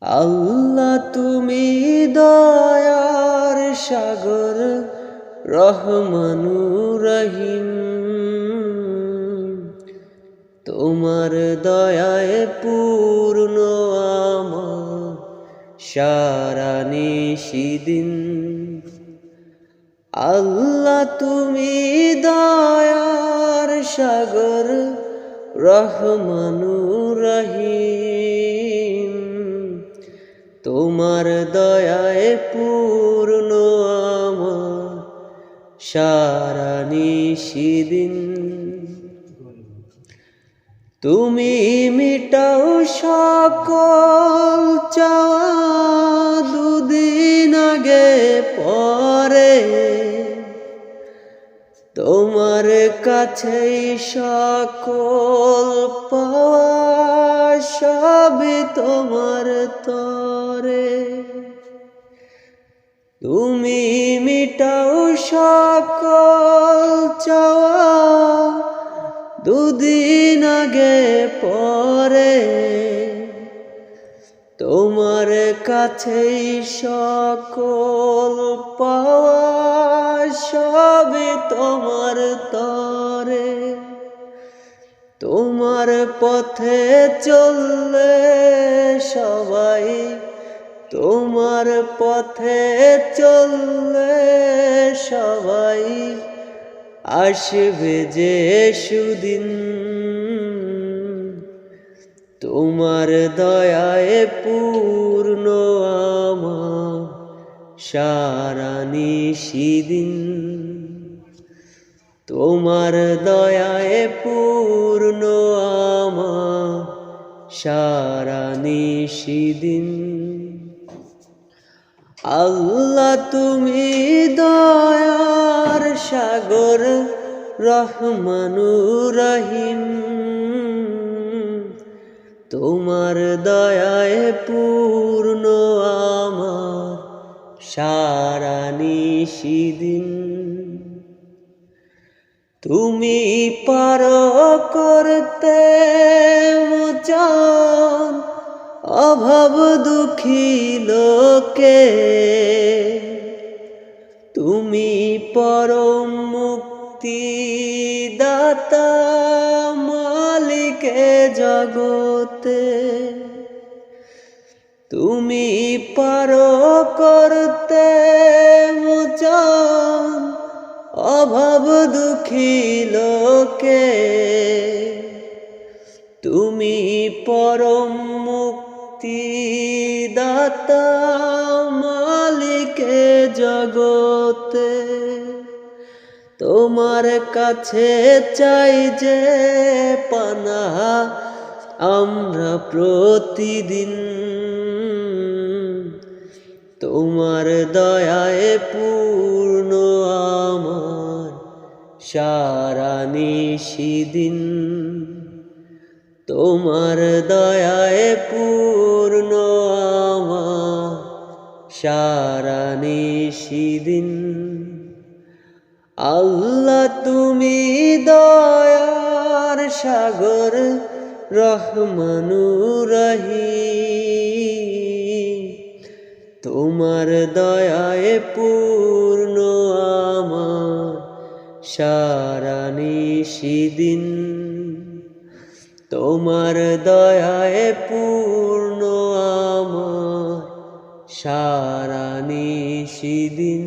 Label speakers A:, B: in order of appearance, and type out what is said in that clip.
A: আল্লাহ তুমি দয়ার সাগর, রহমানুর রহিম। তোমার দয়ায় পূর্ণ আমার সারা নিশিদিন। আল্লাহ তুমি দয়ার সাগর, রহমানুর রহিম। তোমার দয়ায় পূর্ণ আমার সারা নিশিদিন। তুমি মিটাও সকল চাওয়া, দুদিন আগে পরে তোমার কাছেই সকল পাওয়া, সবই তোমার তরে। তুমি মিটাও সকল চাওয়া, দুদিন আগে পরে তোমার কাছেই সকল পাওয়া, সবই তোমার তরে। তোমার পথে চললে সবাই, তোমার পথে চললে সবাই, আসবে যে সুদিন। তোমার দয়ায় পূর্ণ আমার সারা নিশিদিন। তোমার দয়ায় পূর্ণ আমার সারা নিশিদিন। আল্লাহ তুমি দয়ার সাগর, রহমানুর রহিম। তোমার দয়ায় পূর্ণ আমার সারা নিশিদিন। তুমি পারো করতে মোচন অভাব দুঃখী লোকে, তুমি পরম মুক্তি দাতা, মালিকে জগতে। তুমি পারো করতে মোচন অভাব দুঃখী লোকে, তুমি পরম মুক্তি দাতা, মালিকে জগতে। তোমার কাছে চাই যে পানা আমরা প্রতিদিন। তোমার দয়ায় পূর্ণ আমার সারা নিশিদিন। তোমার দয়ায় পূর্ণ আমার সারা নিশিদিন। আল্লাহ তুমি দয়ার সাগর, রহমানুর রহিম। তোমার দয়ায় পূর্ণ আমার সারা নিশিদিন। তোমার দয়ায় পূর্ণ আমার সারা নিশিদিন।